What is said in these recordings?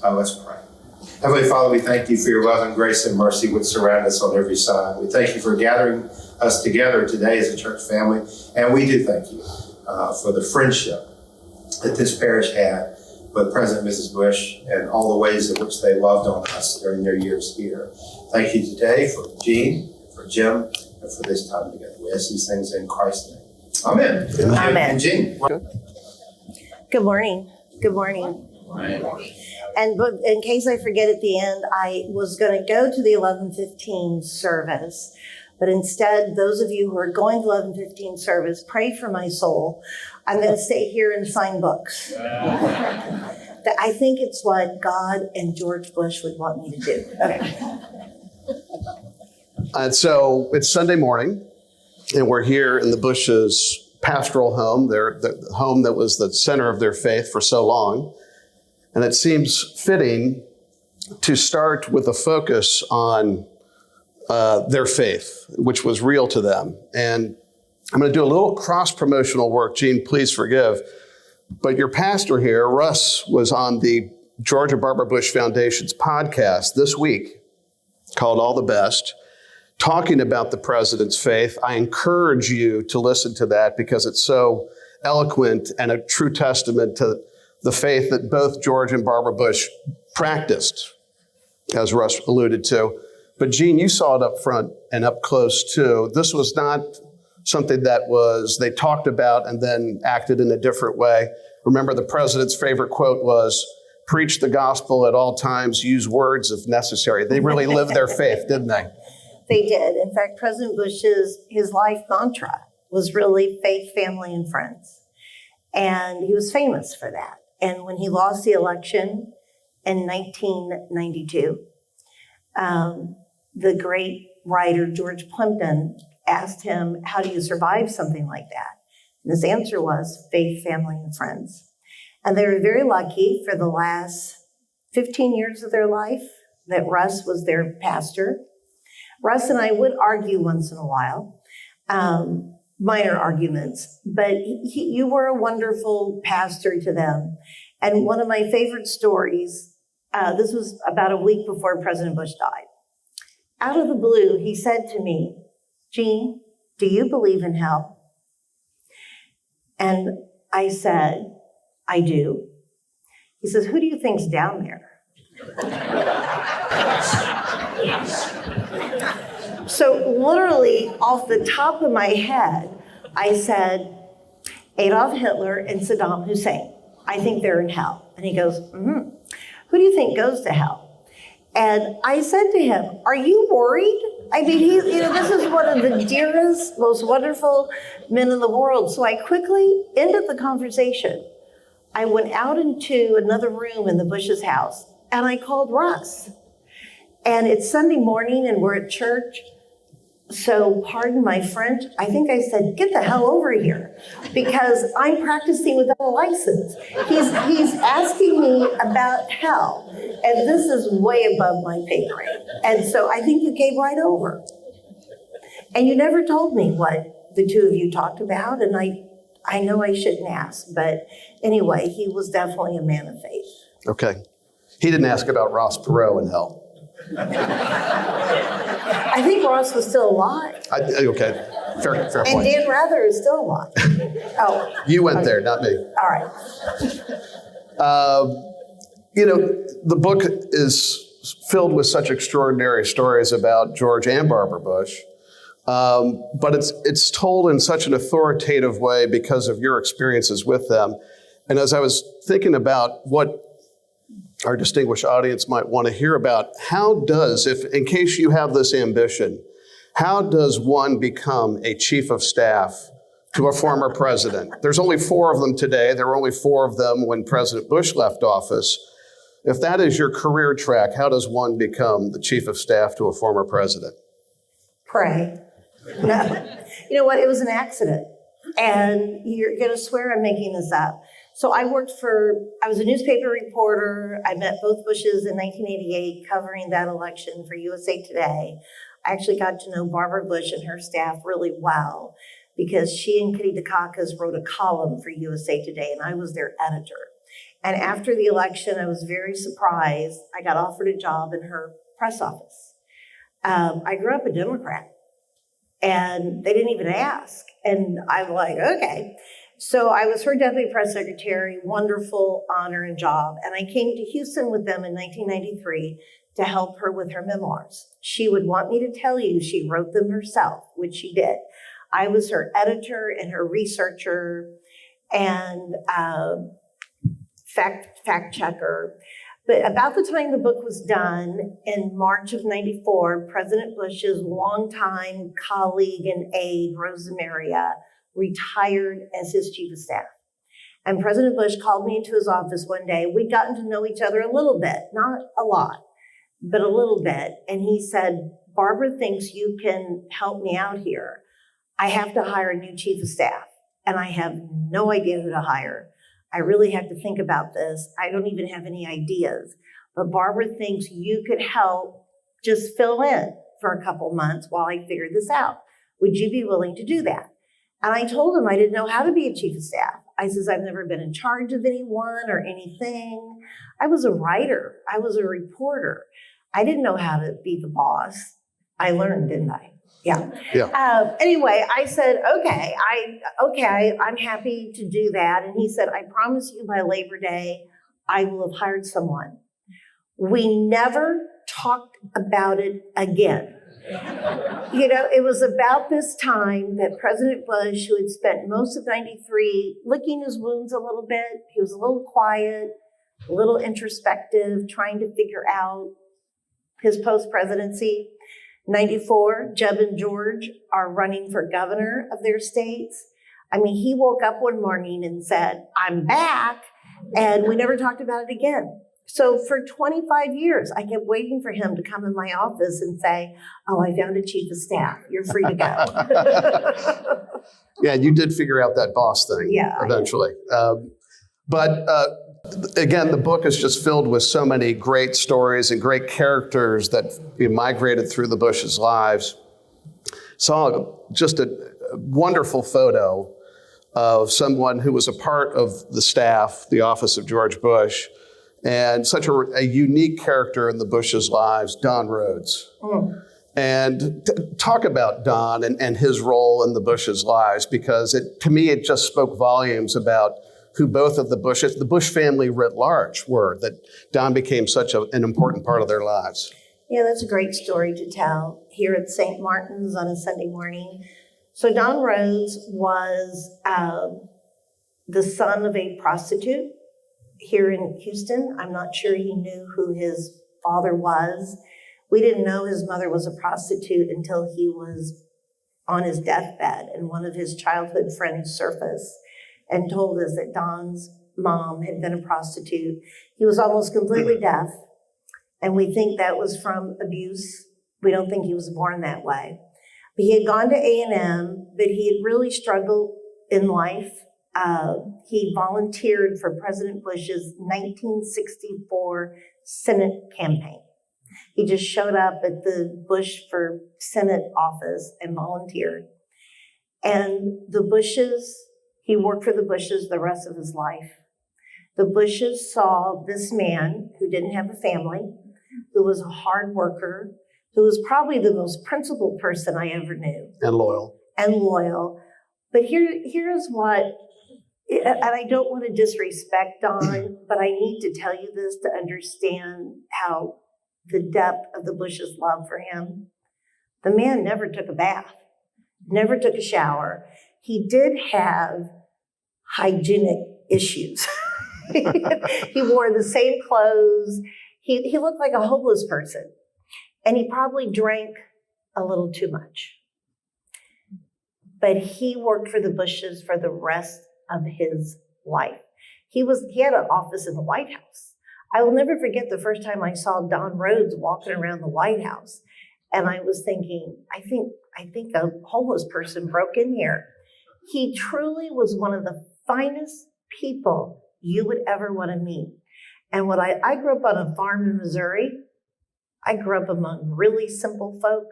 Let's pray. Heavenly Father, we thank you for your love and grace and mercy which surround us on every side. We thank you for gathering us together today as a church family. And we do thank you for the friendship that this parish had with President and Mrs. Bush and all the ways in which they loved on us during their years here. Thank you today for Jean, for Jim, and for this time together. We ask these things in Christ's name. Amen. Amen. And Jean. Good morning. Good morning. And in case I forget at the end, I was going to go to the 11:15 service, but instead, those of you who are going to 11:15 service, pray for my soul. I'm going to stay here and sign books. I think it's what God and George Bush would want me to do. Okay. So it's Sunday morning, and we're here in the Bush's pastoral home, the home that was the center of their faith for so long. And it seems fitting to start with a focus on their faith, which was real to them. And I'm going to do a little cross-promotional work. Gene, please forgive. But your pastor here, Russ, was on the George and Barbara Bush Foundation's podcast this week called All the Best, talking about the president's faith. I encourage you to listen to that because it's so eloquent and a true testament to the faith that both George and Barbara Bush practiced, as Russ alluded to. But Gene, you saw it up front and up close too. This was not something that they talked about and then acted in a different way. Remember, the president's favorite quote was, "Preach the gospel at all times, use words if necessary." They really lived their faith, didn't they? They did. In fact, President Bush's his life mantra was really faith, family, and friends. And he was famous for that. And when he lost the election in 1992, the great writer George Plimpton asked him, how do you survive something like that? And his answer was faith, family, and friends. And they were very lucky for the last 15 years of their life that Russ was their pastor. Russ and I would argue once in a while, minor arguments, but you were a wonderful pastor to them. And one of my favorite stories, this was about a week before President Bush died. Out of the blue, he said to me, "Jean, do you believe in hell?" And I said, "I do." He says, "Who do you think's down there?" So literally off the top of my head, I said, Adolf Hitler and Saddam Hussein. I think they're in hell. And he goes, Who do you think goes to hell? And I said to him, are you worried? I mean, this is one of the dearest, most wonderful men in the world. So I quickly ended the conversation. I went out into another room in the Bush's house and I called Russ. And it's Sunday morning and we're at church. So pardon my French, I think I said, get the hell over here, because I'm practicing without a license. He's asking me about hell, and this is way above my pay grade. And so I think you came right over. And you never told me what the two of you talked about, and I know I shouldn't ask, but anyway, he was definitely a man of faith. Okay. He didn't ask about Ross Perot in hell. I think Ross was still alive. Okay, fair point. And Dan Rather is still alive. Oh. You went there, not me. All right. The book is filled with such extraordinary stories about George and Barbara Bush, but it's told in such an authoritative way because of your experiences with them. And as I was thinking about what our distinguished audience might want to hear about, in case you have this ambition, how does one become a chief of staff to a former president? There's only 4 of them today. There were only 4 of them when President Bush left office. If that is your career track, how does one become the chief of staff to a former president? Pray. No. You know what? It was an accident. And you're going to swear I'm making this up. So I was a newspaper reporter. I met both Bushes in 1988 covering that election for USA Today. I actually got to know Barbara Bush and her staff really well because she and Kitty Dukakis wrote a column for USA Today and I was their editor. And after the election, I was very surprised. I got offered a job in her press office. I grew up a Democrat, and they didn't even ask. And I'm like, okay. So I was her deputy press secretary, wonderful honor and job. And I came to Houston with them in 1993 to help her with her memoirs. She would want me to tell you she wrote them herself, which she did. I was her editor and her researcher and fact checker. But about the time the book was done, in March of 94, President Bush's longtime colleague and aide, Rosa Maria, retired as his chief of staff. And President Bush called me into his office one day. We'd gotten to know each other a little bit, not a lot, but a little bit. And he said, Barbara thinks you can help me out here. I have to hire a new chief of staff, and I have no idea who to hire. I really have to think about this. I don't even have any ideas. But Barbara thinks you could help just fill in for a couple months while I figure this out. Would you be willing to do that? And I told him I didn't know how to be a chief of staff. I says, I've never been in charge of anyone or anything. I was a writer. I was a reporter. I didn't know how to be the boss. I learned, didn't I? Yeah. Anyway, I said, I'm happy to do that. And he said, I promise you by Labor Day, I will have hired someone. We never talked about it again. It was about this time that President Bush, who had spent most of 93 licking his wounds a little bit, he was a little quiet, a little introspective, trying to figure out his post-presidency. 94, Jeb and George are running for governor of their states. I mean, he woke up one morning and said, I'm back, and we never talked about it again. So for 25 years, I kept waiting for him to come in my office and say, oh, I found a chief of staff. You're free to go. Yeah, you did figure out that boss thing eventually. But again, the book is just filled with so many great stories and great characters that migrated through the Bush's lives. Saw just a wonderful photo of someone who was a part of the staff, the office of George Bush, and such a unique character in the Bush's lives, Don Rhodes. Mm. And talk about Don and his role in the Bush's lives, because to me, it just spoke volumes about who both of the Bush family writ large were, that Don became such an important part of their lives. Yeah, that's a great story to tell here at St. Martin's on a Sunday morning. So Don Rhodes was the son of a prostitute here in Houston. I'm not sure he knew who his father was. We didn't know his mother was a prostitute until he was on his deathbed, and one of his childhood friends surfaced and told us that Don's mom had been a prostitute. He was almost completely deaf, and we think that was from abuse. We don't think he was born that way. But he had gone to A&M, but he had really struggled in life. He volunteered for President Bush's 1964 Senate campaign. He just showed up at the Bush for Senate office and volunteered. And the Bushes, he worked for the Bushes the rest of his life. The Bushes saw this man who didn't have a family, who was a hard worker, who was probably the most principled person I ever knew. And loyal. But here's what, and I don't want to disrespect Don, but I need to tell you this to understand how the depth of the Bush's love for him. The man never took a bath, never took a shower. He did have hygienic issues. He wore the same clothes. He looked like a homeless person. And he probably drank a little too much. But he worked for the Bushes for the rest of his life. He had an office in the White House. I will never forget the first time I saw Don Rhodes walking around the White House. And I was thinking, I think a homeless person broke in here. He truly was one of the finest people you would ever want to meet. And when I grew up on a farm in Missouri. I grew up among really simple folk.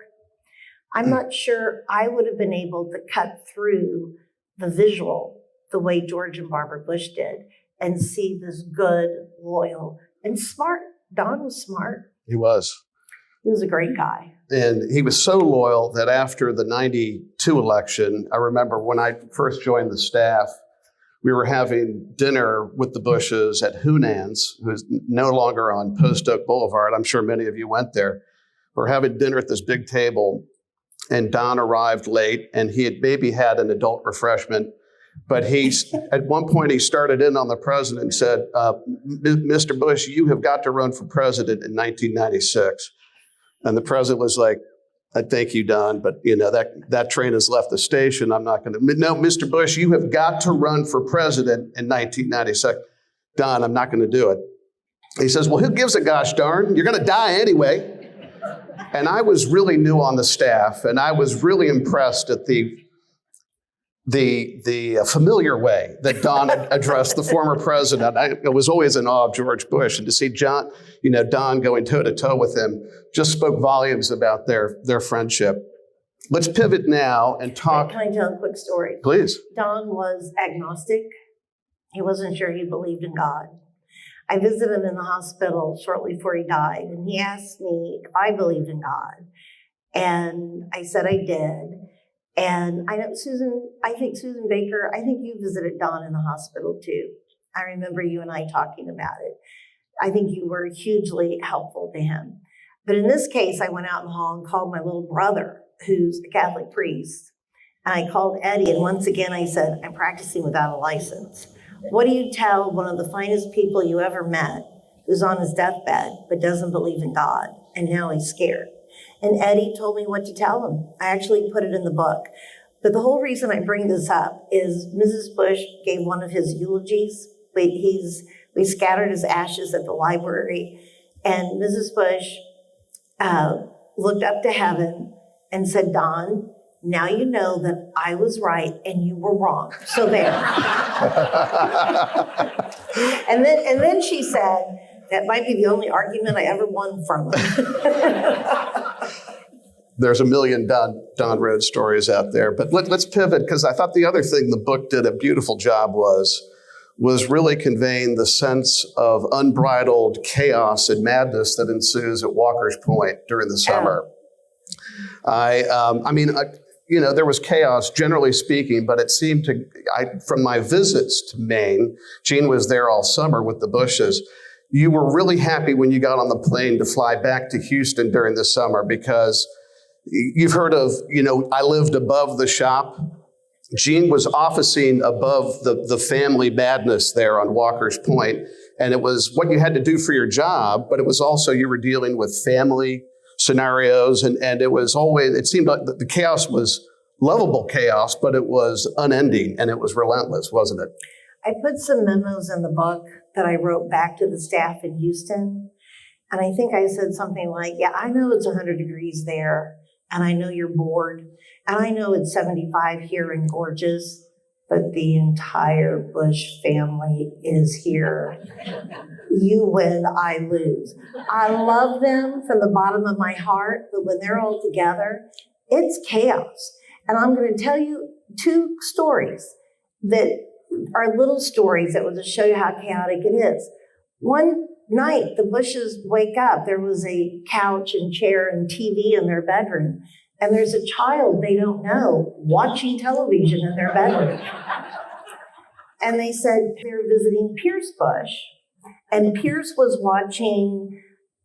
I'm not sure I would have been able to cut through the visual the way George and Barbara Bush did. and see this good, loyal, and smart. Don was smart. He was. He was a great guy. And he was so loyal that after the 92 election, I remember when I first joined the staff, we were having dinner with the Bushes at Hunan's, who's no longer on Post Oak Boulevard. I'm sure many of you went there. We're having dinner at this big table, and Don arrived late, and he had maybe had an adult refreshment. But at one point, he started in on the president and said, Mr. Bush, you have got to run for president in 1996. And the president was like, I thank you, Don, but that train has left the station. I'm not going to. No, Mr. Bush, you have got to run for president in 1996. Don, I'm not going to do it. He says, well, who gives a gosh darn? You're going to die anyway. And I was really new on the staff, and I was really impressed at the familiar way that Don addressed the former president. I was always in awe of George Bush, and to see Don going toe-to-toe with him just spoke volumes about their friendship. Let's pivot now and talk. Can I tell a quick story? Please. Don was agnostic. He wasn't sure he believed in God. I visited him in the hospital shortly before he died, and he asked me if I believed in God. And I said I did. And I know Susan Baker, I think you visited Don in the hospital too. I remember you and I talking about it. I think you were hugely helpful to him. But in this case, I went out in the hall and called my little brother, who's a Catholic priest. And I called Eddie, and once again I said, I'm practicing without a license. What do you tell one of the finest people you ever met who's on his deathbed but doesn't believe in God, and now he's scared? And Eddie told me what to tell him. I actually put it in the book. But the whole reason I bring this up is Mrs. Bush gave one of his eulogies. We scattered his ashes at the library, and Mrs. Bush looked up to heaven and said, Don, now you know that I was right and you were wrong. So there. and then she said, that might be the only argument I ever won from him. There's a million Don Rhodes stories out there. But let's pivot, because I thought the other thing the book did a beautiful job was really conveying the sense of unbridled chaos and madness that ensues at Walker's Point during the summer. There was chaos, generally speaking, but it seemed from my visits to Maine, Jean was there all summer with the Bushes. You were really happy when you got on the plane to fly back to Houston during the summer, because you've heard of, I lived above the shop. Jean was officing above the family madness there on Walker's Point. And it was what you had to do for your job, but it was also you were dealing with family scenarios. And it seemed like the chaos was lovable chaos, but it was unending and it was relentless, wasn't it? I put some memos in the book that I wrote back to the staff in Houston. And I think I said something like, yeah, I know it's 100 degrees there, and I know you're bored, and I know it's 75 here and gorgeous, but the entire Bush family is here. You win, I lose. I love them from the bottom of my heart, but when they're all together, it's chaos. And I'm going to tell you two stories that are little stories that will just show you how chaotic it is. One night, the Bushes wake up. There was a couch and chair and TV in their bedroom. And there's a child they don't know watching television in their bedroom. And they said they were visiting Pierce Bush. And Pierce was watching,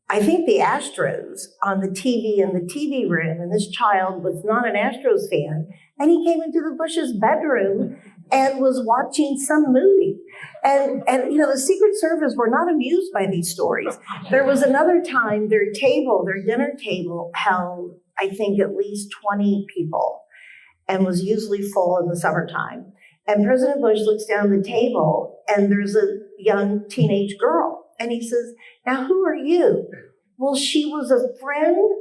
I think, the Astros on the TV in the TV room. And this child was not an Astros fan. And he came into the Bush's bedroom and was watching some movie. And the Secret Service were not amused by these stories. There was another time their dinner table held, I think, at least 20 people and was usually full in the summertime. And President Bush looks down the table and there's a young teenage girl. And he says, now who are you? Well, she was a friend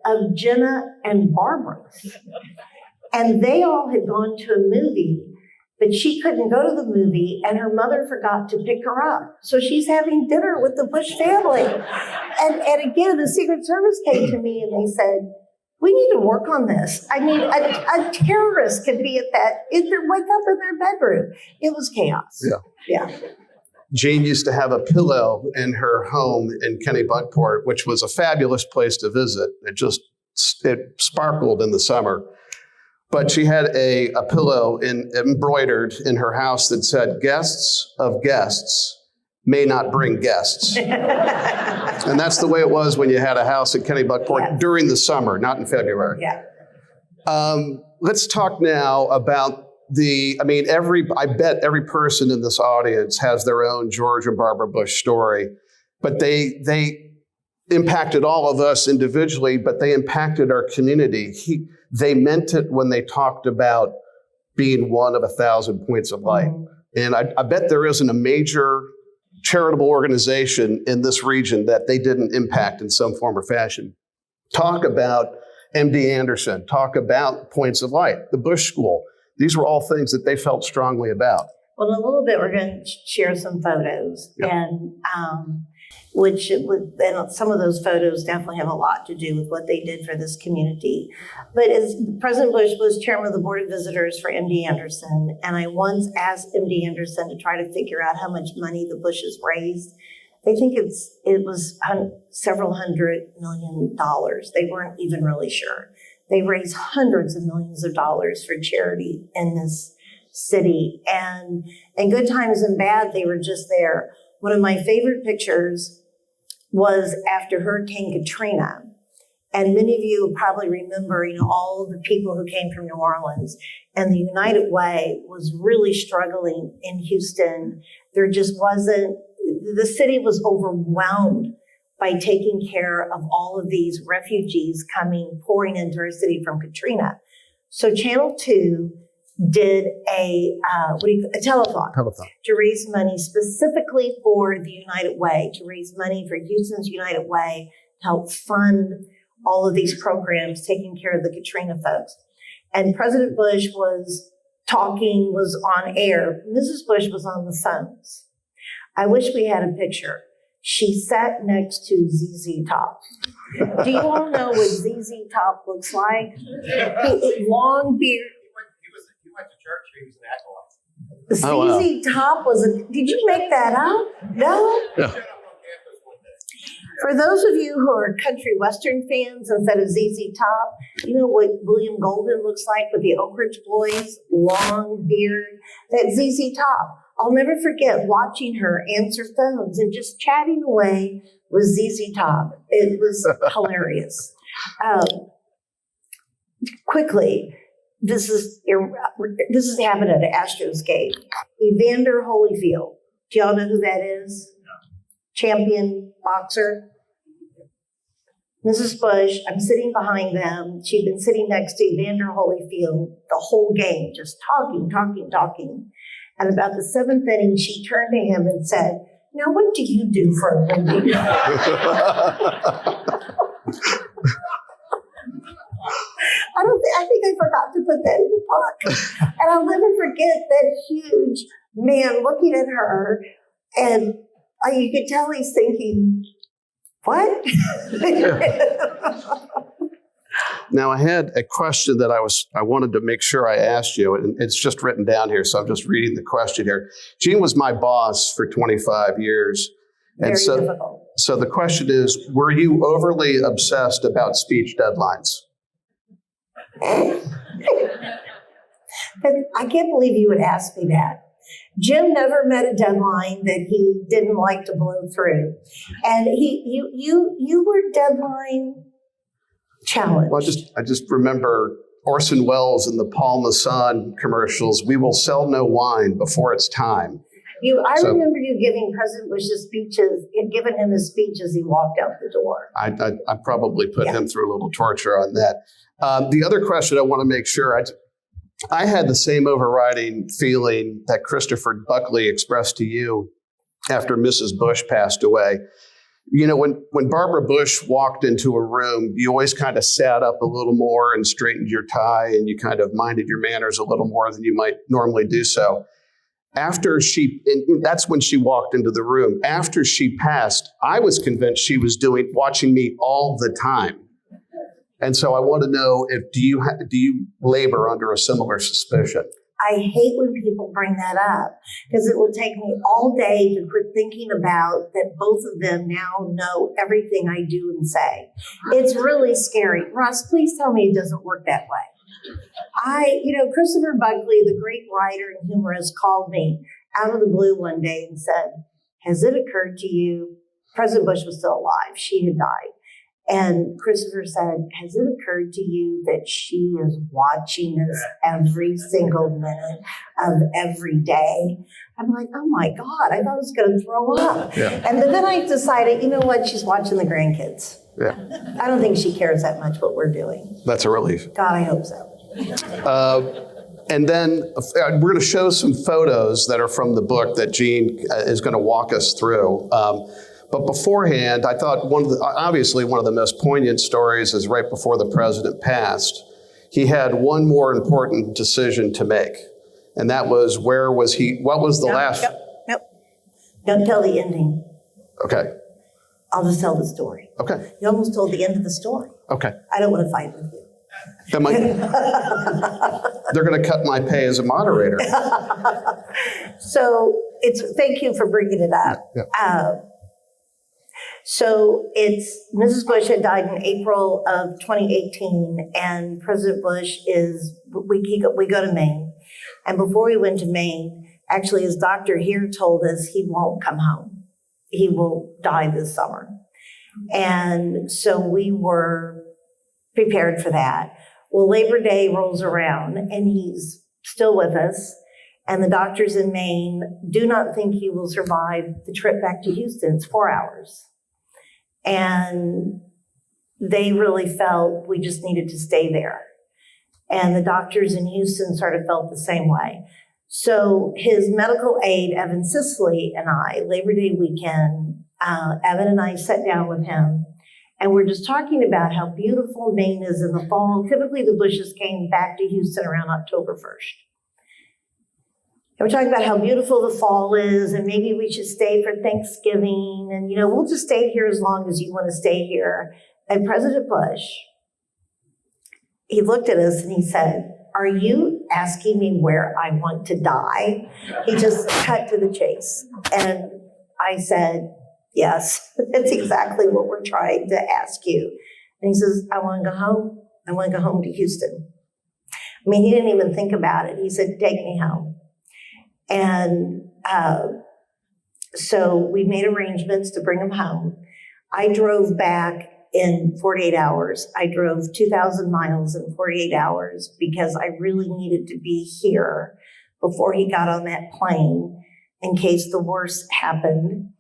of Jenna and Barbara's. And they all had gone to a movie, but she couldn't go to the movie and her mother forgot to pick her up. So she's having dinner with the Bush family. And again, the Secret Service came to me and they said, We need to work on this. I mean, a terrorist could be at that, wake up in their bedroom. It was chaos. Yeah. Jane used to have a pillow in her home in Kennebunkport, which was a fabulous place to visit. It sparkled in the summer. But she had a pillow embroidered in her house that said, "Guests of guests may not bring guests." And that's the way it was when you had a house in Kennebunkport during the summer, not in February. Yeah. Let's talk now about I bet every person in this audience has their own George and Barbara Bush story, but they impacted all of us individually, but they impacted our community. They meant it when they talked about being one of 1,000 points of light. And I bet there isn't a major charitable organization in this region that they didn't impact in some form or fashion. Talk about MD Anderson, talk about Points of Light, the Bush School. These were all things that they felt strongly about. Well, in a little bit, we're going to share some photos, and some of those photos definitely have a lot to do with what they did for this community. But as President Bush was chairman of the Board of Visitors for MD Anderson, and I once asked MD Anderson to try to figure out how much money the Bushes raised. They think it was several $100 million. They weren't even really sure. They raised hundreds of millions of dollars for charity in this city. And in good times and bad, they were just there. One of my favorite pictures was after Hurricane Katrina. And many of you probably remember, all the people who came from New Orleans. And the United Way was really struggling in Houston. There just wasn't, the city was overwhelmed by taking care of all of these refugees pouring into our city from Katrina. So Channel 2 did a telethon to raise money specifically for the United Way, to raise money for Houston's United Way, to help fund all of these programs taking care of the Katrina folks. And President Bush was on air. Mrs. Bush was on the phones. I wish we had a picture. She sat next to ZZ Top. Do you all know what ZZ Top looks like? Long beard. He went to church. He was an acolyte. Oh, wow. ZZ Top did you make that up? No? Yeah. For those of you who are country western fans instead of ZZ Top, you know what William Golden looks like with the Oak Ridge Boys? Long beard. That's ZZ Top. I'll never forget watching her answer phones and just chatting away with ZZ Top. It was hilarious. Quickly, this is happened at an Astros game. Evander Holyfield. Do y'all know who that is? Champion boxer. Mrs. Bush, I'm sitting behind them. She'd been sitting next to Evander Holyfield the whole game, just talking. And about the seventh inning, she turned to him and said, "Now, what do you do for a living?" I think I forgot to put that in the book. And I'll never forget that huge man looking at her, and you could tell he's thinking, what? Now, I had a question that I wanted to make sure I asked you, and it's just written down here, so I'm just reading the question here. Jean was my boss for 25 years. Very difficult. So the question is, were you overly obsessed about speech deadlines? I can't believe you would ask me that. Jim never met a deadline that he didn't like to blow through. And you were deadline challenged. Well, I just remember Orson Welles in the Paul Masson commercials, "We will sell no wine before it's time." I remember you giving President Bush's speeches, and giving him his speech as he walked out the door. I probably put him through a little torture on that. The other question I want to make sure, I had the same overriding feeling that Christopher Buckley expressed to you after Mrs. Bush passed away. You know, when Barbara Bush walked into a room, you always kind of sat up a little more and straightened your tie, and you kind of minded your manners a little more than you might normally do so. That's when she walked into the room. After she passed, I was convinced she was watching me all the time. And so I want to know do you labor under a similar suspicion? I hate when people bring that up because it will take me all day to quit thinking about that both of them now know everything I do and say. It's really scary. Russ, please tell me it doesn't work that way. Christopher Buckley, the great writer and humorist, called me out of the blue one day and said, has it occurred to you, President Bush was still alive, she had died. And Christopher said, has it occurred to you that she is watching us every single minute of every day? I'm like, oh my God, I thought I was going to throw up. Yeah. And then I decided, you know what, she's watching the grandkids. Yeah. I don't think she cares that much what we're doing. That's a relief. God, I hope so. And then we're going to show some photos that are from the book that Gene is going to walk us through. But beforehand, I thought one of the most poignant stories is right before the president passed. He had one more important decision to make, and that was what was the last? Nope. Don't tell the ending. Okay. I'll just tell the story. Okay. You almost told the end of the story. Okay. I don't want to fight with you. They're going to cut my pay as a moderator. So thank you for bringing it up. Yeah. So Mrs. Bush had died in April of 2018, and President Bush we go to Maine. And before we went to Maine, actually his doctor here told us he won't come home. He will die this summer. And so we were prepared for that. Well, Labor Day rolls around and he's still with us. And the doctors in Maine do not think he will survive the trip back to Houston. It's 4 hours. And they really felt we just needed to stay there. And the doctors in Houston sort of felt the same way. So his medical aide, Evan Sisley, and I, Labor Day weekend, Evan and I sat down with him, and we're just talking about how beautiful Maine is in the fall. Typically, the Bushes came back to Houston around October 1st. And we're talking about how beautiful the fall is, and maybe we should stay for Thanksgiving, and we'll just stay here as long as you want to stay here. And President Bush, he looked at us and he said, are you asking me where I want to die? He just cut to the chase. And I said, yes, that's exactly what we're trying to ask you. And he says, I want to go home. I want to go home to Houston. I mean, he didn't even think about it. He said, take me home. And so we made arrangements to bring him home. I drove back in 48 hours. I drove 2,000 miles in 48 hours because I really needed to be here before he got on that plane in case the worst happened.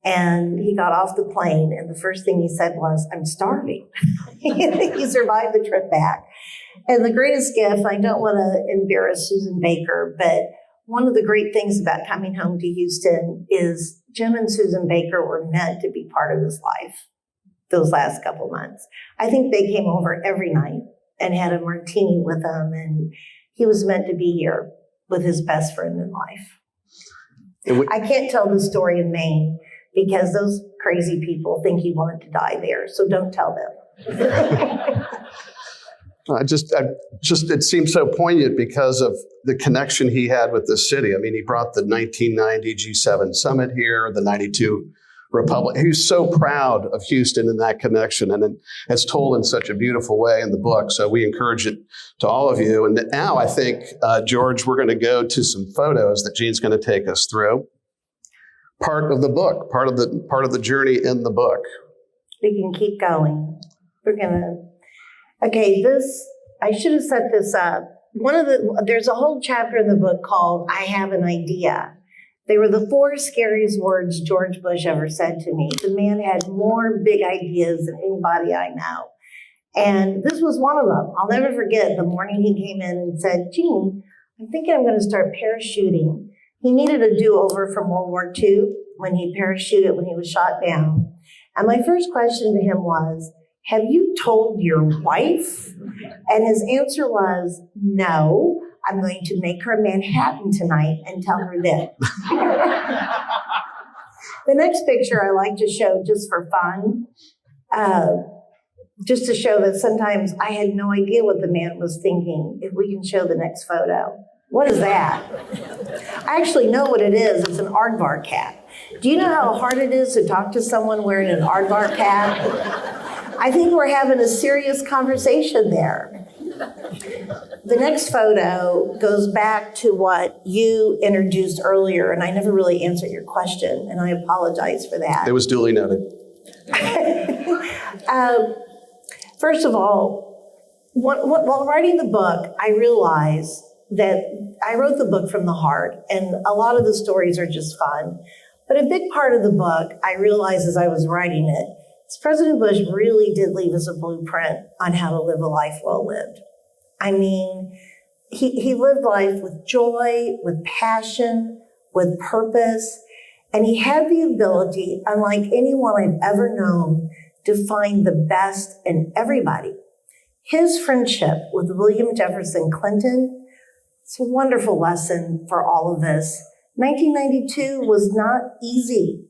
And he got off the plane, and the first thing he said was, I'm starving. He survived the trip back. And the greatest gift, I don't want to embarrass Susan Baker, but one of the great things about coming home to Houston is Jim and Susan Baker were meant to be part of his life those last couple months. I think they came over every night and had a martini with him, and he was meant to be here with his best friend in life. I can't tell the story in Maine because those crazy people think he wanted to die there, so don't tell them. It seems so poignant because of the connection he had with this city. I mean, he brought the 1990 G7 summit here, the 92 Republic. He was so proud of Houston and that connection, and it's told in such a beautiful way in the book. So we encourage it to all of you. And now I think, George, we're going to go to some photos that Jean's going to take us through. Part of the book, part of the journey in the book. We can keep going. I should have set this up. There's a whole chapter in the book called I Have an Idea. They were the 4 scariest words George Bush ever said to me. The man had more big ideas than anybody I know. And this was one of them. I'll never forget the morning he came in and said, Jean, I'm thinking I'm going to start parachuting. He needed a do-over from World War II when he parachuted when he was shot down. And my first question to him was, have you told your wife? And his answer was, no, I'm going to make her a Manhattan tonight and tell her that. The next picture I like to show just for fun. just to show that sometimes I had no idea what the man was thinking. If we can show the next photo. What is that? I actually know what it is. It's an aardvark cap. Do you know how hard it is to talk to someone wearing an aardvark cap? I think we're having a serious conversation there. The next photo goes back to what you introduced earlier, and I never really answered your question, and I apologize for that. It was duly noted. First of all, while writing the book, I realized that I wrote the book from the heart, and a lot of the stories are just fun. But a big part of the book, I realized as I was writing it, is President Bush really did leave us a blueprint on how to live a life well lived. I mean, he lived life with joy, with passion, with purpose, and he had the ability, unlike anyone I've ever known, to find the best in everybody. His friendship with William Jefferson Clinton, it's a wonderful lesson for all of us. 1992 was not easy,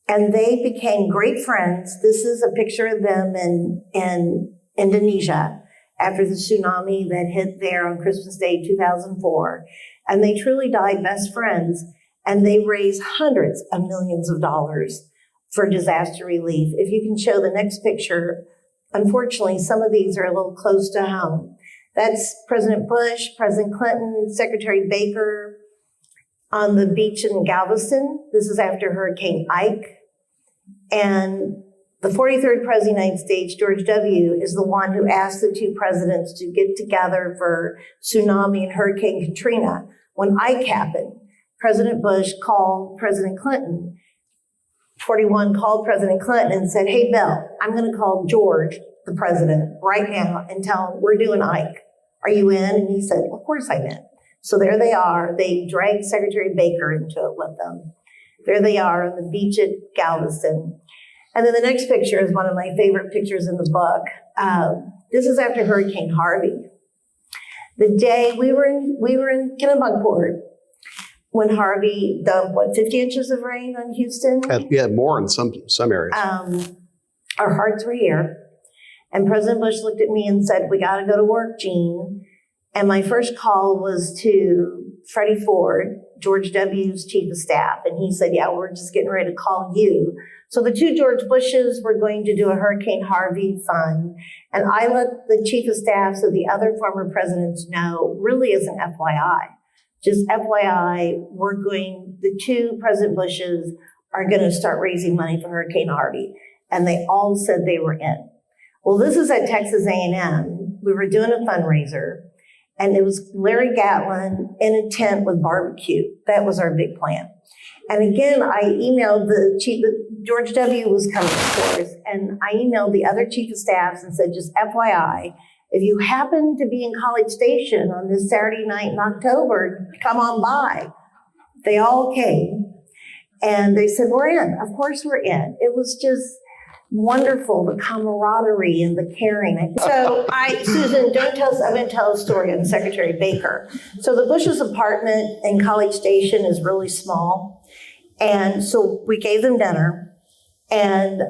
and they became great friends. This is a picture of them in Indonesia after the tsunami that hit there on Christmas Day 2004, and they truly died best friends, and they raised hundreds of millions of dollars for disaster relief. If you can show the next picture, unfortunately, some of these are a little close to home. That's President Bush, President Clinton, Secretary Baker on the beach in Galveston. This is after Hurricane Ike. And the 43rd President of the United States, George W., is the one who asked the two presidents to get together for tsunami and Hurricane Katrina. When Ike happened, President Bush called President Clinton. 41 called President Clinton and said, "Hey, Bill, I'm going to call George, the president, right now and tell him we're doing Ike. Are you in?" And he said, "Of course I'm in." So there they are. They dragged Secretary Baker into it with them. There they are on the beach at Galveston. And then the next picture is one of my favorite pictures in the book. This is after Hurricane Harvey. The day we were in Kennebunkport when Harvey dumped, 50 inches of rain on Houston? Yeah, more in some areas. Our hearts were here. And President Bush looked at me and said, "We got to go to work, Jean." And my first call was to Freddie Ford, George W.'s chief of staff. And he said, "Yeah, we're just getting ready to call you." So the two George Bushes were going to do a Hurricane Harvey fund. And I let the chief of staffs of the other former presidents know, really as an FYI. Just FYI, the two President Bushes are going to start raising money for Hurricane Harvey. And they all said they were in. Well, this is at Texas A&M. We were doing a fundraiser, and it was Larry Gatlin in a tent with barbecue. That was our big plan. And again, I emailed the chief, George W. was coming, of course, and I emailed the other chief of staffs and said, just FYI, if you happen to be in College Station on this Saturday night in October, come on by. They all came, and they said, "We're in." Of course we're in. It was just wonderful, the camaraderie and the caring. So Susan, I'm going to tell a story on Secretary Baker. So the Bush's apartment in College Station is really small. And so we gave them dinner, and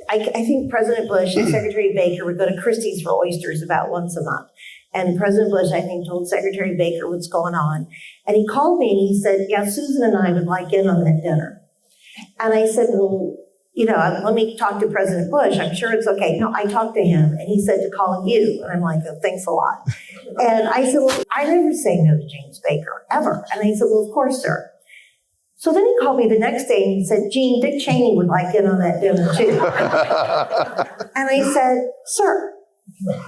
I think President Bush and Secretary Baker would go to Christie's for oysters about once a month. And President Bush, I think, told Secretary Baker what's going on. And he called me and he said, "Yeah, Susan and I would like in on that dinner." And I said, "Well, let me talk to President Bush. I'm sure it's okay." No, I talked to him, and he said to call you. And I'm like, "Oh, thanks a lot." And I said, "Well, I never say no to James Baker, ever." And he said, "Well, of course, sir." So then he called me the next day, and he said, "Jean, Dick Cheney would like in on that dinner, too." And I said, "Sir,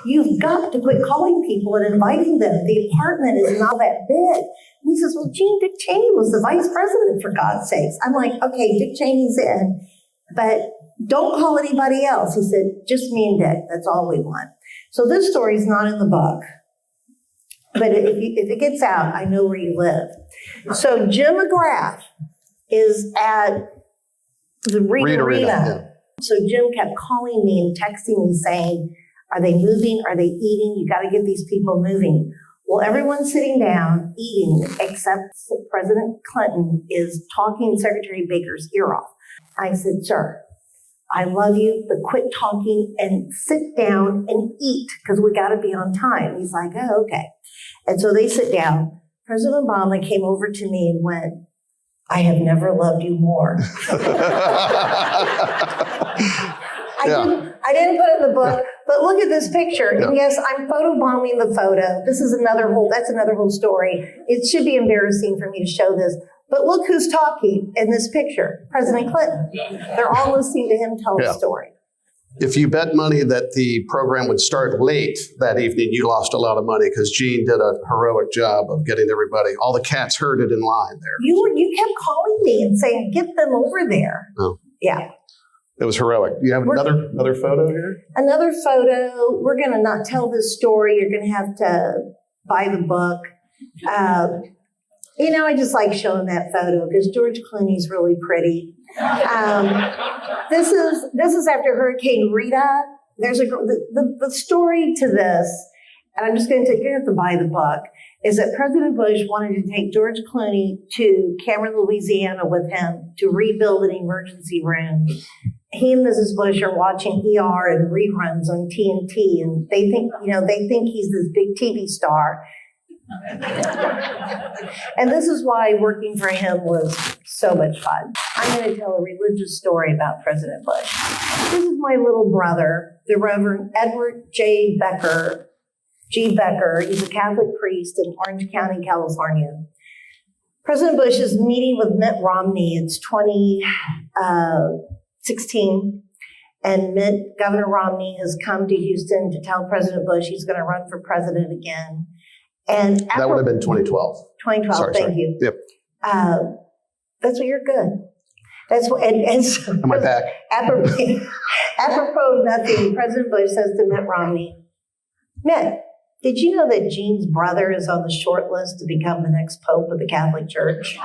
you've got to quit calling people and inviting them. The apartment is not that big." And he says, "Well, Jean, Dick Cheney was the vice president, for God's sakes." I'm like, "Okay, Dick Cheney's in, but don't call anybody else." He said, "Just me and Dick, that's all we want." So this story is not in the book, but if it gets out, I know where you live. So Jim McGrath is at the Reed Arena. Yeah. So Jim kept calling me and texting me saying, "Are they moving? Are they eating? You got to get these people moving." Well, everyone's sitting down eating except President Clinton is talking Secretary Baker's ear off. I said, "Sir, I love you, but quit talking and sit down and eat because we got to be on time. He's like, oh, okay. And so they sit down. President Obama came over to me and went, I have never loved you more. I didn't put it in the book, but look at this picture. And yes, I'm photobombing the photo. That's another whole story. It should be embarrassing for me to show this. But look who's talking in this picture, President Clinton. They're all listening to him tell the story. If you bet money that the program would start late that evening, you lost a lot of money because Gene did a heroic job of getting everybody, all the cats herded in line there. You kept calling me and saying, get them over there. Oh. Yeah. It was heroic. You have another photo here? Another photo. We're going to not tell this story. You're going to have to buy the book. I just like showing that photo because George Clooney's really pretty. This is after Hurricane Rita. There's the story to this, and I'm just going to you're going to have to buy the book, is that President Bush wanted to take George Clooney to Cameron, Louisiana with him to rebuild an emergency room. He and Mrs. Bush are watching ER and reruns on TNT, and they think he's this big TV star. And this is why working for him was so much fun. I'm going to tell a religious story about President Bush. This is my little brother, the Reverend Edward J. Becker, G. Becker. He's a Catholic priest in Orange County, California. President Bush is meeting with Mitt Romney. It's 2016. And Governor Romney has come to Houston to tell President Bush he's going to run for president again. And that would have been 2012. 2012, thank you. Yep. That's what you're good. That's what, and so, am I back? Apropos of nothing, President Bush says to Mitt Romney, Mitt, did you know that Gene's brother is on the short list to become the next pope of the Catholic Church?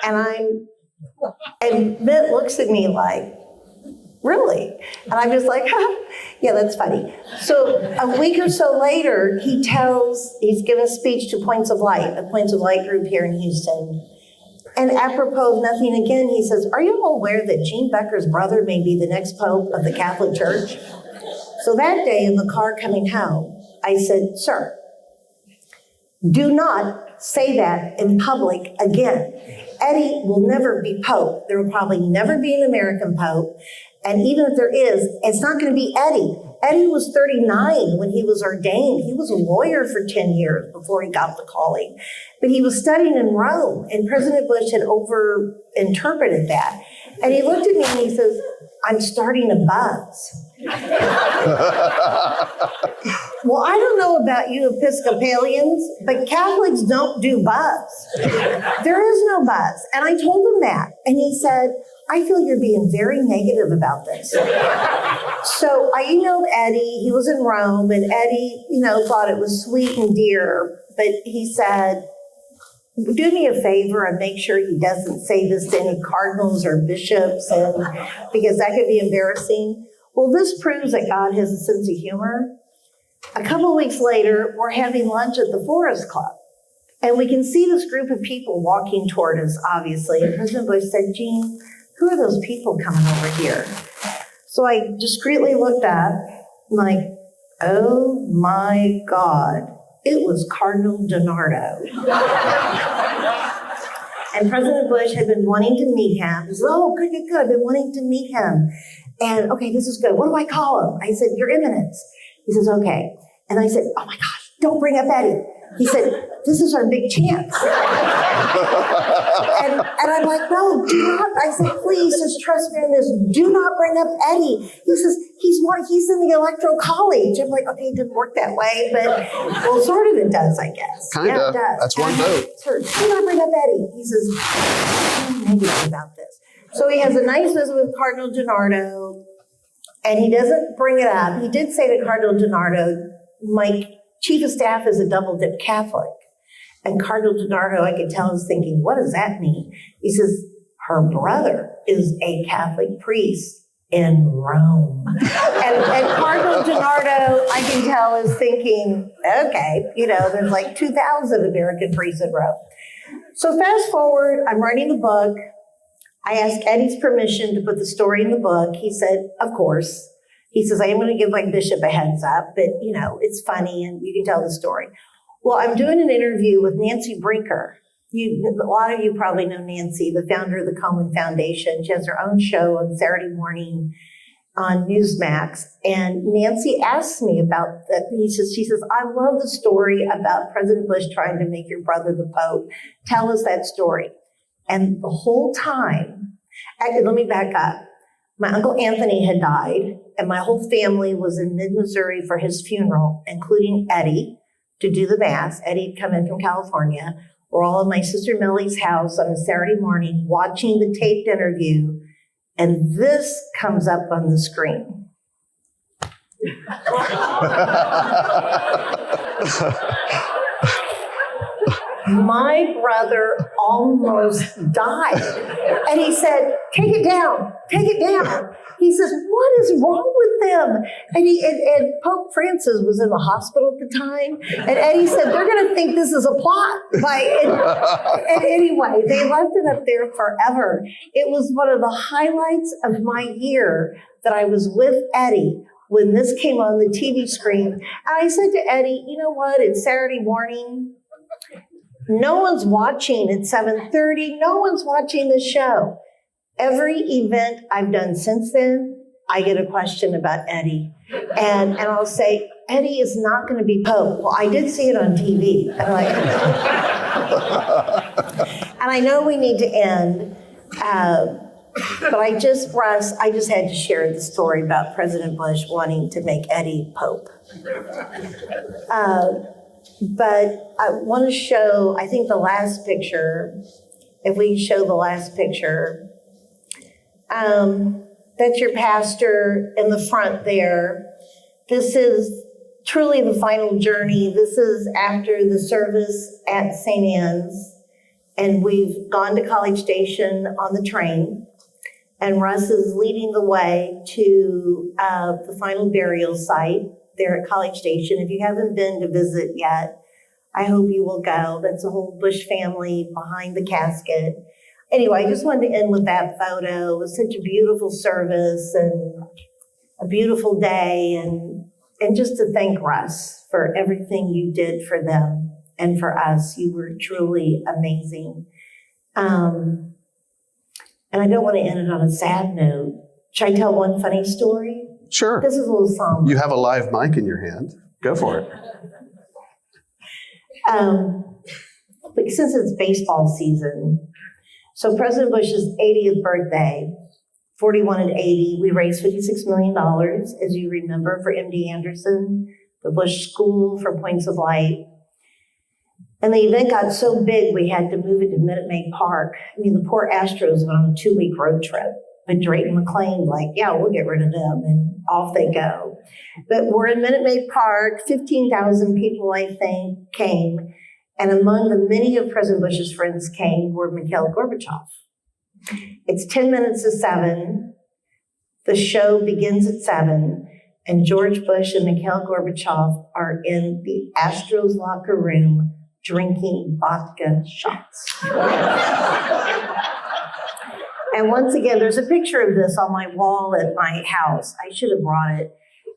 And Mitt looks at me like, really? And I'm just like, yeah, that's funny. So a week or so later, he's given a speech to Points of Light, a Points of Light group here in Houston. And apropos of nothing again, he says, are you all aware that Gene Becker's brother may be the next pope of the Catholic Church? So that day in the car coming home, I said, sir, do not say that in public again. Eddie will never be pope. There will probably never be an American pope. And even if there is, it's not going to be Eddie. Eddie was 39 when he was ordained. He was a lawyer for 10 years before he got the calling. But he was studying in Rome, and President Bush had over-interpreted that. And he looked at me and he says, I'm starting to buzz. Well, I don't know about you Episcopalians, but Catholics don't do buzz. There is no buzz. And I told him that. And he said, I feel you're being very negative about this. So I emailed Eddie. He was in Rome, and Eddie, thought it was sweet and dear. But he said, do me a favor and make sure he doesn't say this to any cardinals or bishops, because that could be embarrassing. Well, this proves that God has a sense of humor. A couple of weeks later, we're having lunch at the Forest Club. And we can see this group of people walking toward us, obviously. And President Bush said, Gene, who are those people coming over here? So I discreetly looked up, like, oh my God, it was Cardinal DiNardo. And President Bush had been wanting to meet him. He said, oh, good. I've been wanting to meet him. And okay, this is good. What do I call him? I said, Your Eminence. He says, okay. And I said, oh my gosh, don't bring up Eddie. He said, this is our big chance. and I'm like, no, do not. I said, please, just trust me on this. Do not bring up Eddie. He says, he's in the Electoral College. I'm like, okay, it didn't work that way, but, well, sort of it does, I guess. Kind of. Yeah, it does. That's one vote. Sure, do not bring up Eddie. He says, I'm negative about this. So he has a nice visit with Cardinal DiNardo, and he doesn't bring it up. He did say to Cardinal DiNardo, my chief of staff is a double-dip Catholic. And Cardinal DiNardo, I could tell, is thinking, what does that mean? He says, her brother is a Catholic priest in Rome. and Cardinal DiNardo, I can tell, is thinking, okay, there's like 2,000 American priests in Rome. So fast forward, I'm writing the book. I asked Eddie's permission to put the story in the book. He said, of course. He says, I am going to give my bishop a heads up, but it's funny and you can tell the story. Well, I'm doing an interview with Nancy Brinker. A lot of you probably know Nancy, the founder of the Komen Foundation. She has her own show on Saturday morning on Newsmax. And Nancy asked me about that. She says, I love the story about President Bush trying to make your brother the Pope. Tell us that story. And the whole time, let me back up. My Uncle Anthony had died, and my whole family was in mid-Missouri for his funeral, including Eddie, to do the Mass. Eddie had come in from California. We're all in my sister Millie's house on a Saturday morning watching the taped interview, and this comes up on the screen. My brother almost died. And he said, take it down, take it down. He says, what is wrong with them? And Pope Francis was in the hospital at the time. And Eddie said, they're going to think this is a plot. And anyway, they left it up there forever. It was one of the highlights of my year that I was with Eddie when this came on the TV screen. And I said to Eddie, you know what? It's Saturday morning. No one's watching at 7:30. No one's watching the show. Every event I've done since then, I get a question about Eddie. And I'll say, Eddie is not going to be Pope. Well, I did see it on TV. And I know we need to end, but I just had to share the story about President Bush wanting to make Eddie Pope. But I want to show, I think the last picture, if we show the last picture, that's your pastor in the front there. This is truly the final journey. This is after the service at St. Anne's, and we've gone to College Station on the train, and Russ is leading the way to the final burial site there at College Station. If you haven't been to visit yet, I hope you will go. That's the whole Bush family behind the casket. Anyway, I just wanted to end with that photo. It was such a beautiful service and a beautiful day, and just to thank Russ for everything you did for them and for us. You were truly amazing. And I don't want to end it on a sad note. Should I tell one funny story? Sure. This is a little somber. You have a live mic in your hand. Go for it. But since it's baseball season, so President Bush's 80th birthday, 41 and 80, we raised $56 million, as you remember, for MD Anderson, the Bush School for Points of Light. And the event got so big, we had to move it to Minute Maid Park. I mean, the poor Astros went on a 2-week road trip. But Drayton McLean, yeah, we'll get rid of them, and off they go. But we're in Minute Maid Park, 15,000 people, I think, came. And among the many of President Bush's friends came were Mikhail Gorbachev. It's 10 minutes to 7. The show begins at 7, and George Bush and Mikhail Gorbachev are in the Astros locker room drinking vodka shots. And once again, there's a picture of this on my wall at my house. I should have brought it.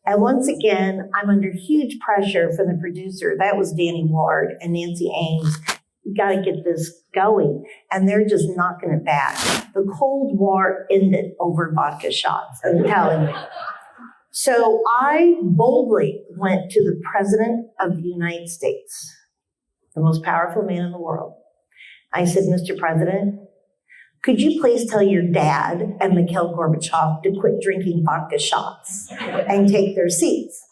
And once again, I'm under huge pressure from the producer. That was Danny Ward and Nancy Ames. You got to get this going. And they're just knocking it back. The Cold War ended over vodka shots, I'm telling you. So I boldly went to the President of the United States, the most powerful man in the world. I said, Mr. President, could you please tell your dad and Mikhail Gorbachev to quit drinking vodka shots and take their seats?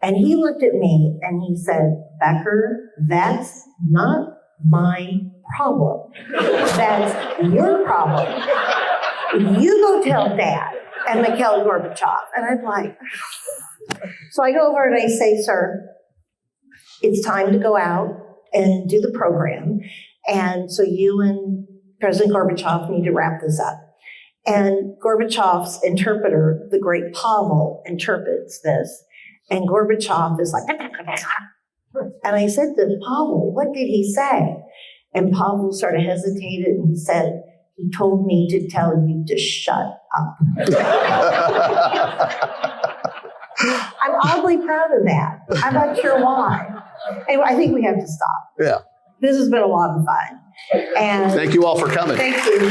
And he looked at me and he said, Becker, that's not my problem. That's your problem. You go tell dad and Mikhail Gorbachev. And I'm like, so I go over and I say, sir, it's time to go out and do the program. And so you and President Gorbachev need to wrap this up. And Gorbachev's interpreter, the great Pavel, interprets this. And Gorbachev is like, and I said to Pavel, what did he say? And Pavel sort of hesitated and he said, He told me to tell you to shut up. I'm oddly proud of that. I'm not sure why. Anyway, I think we have to stop. Yeah. This has been a lot of fun. And Thank you all for coming. thank you.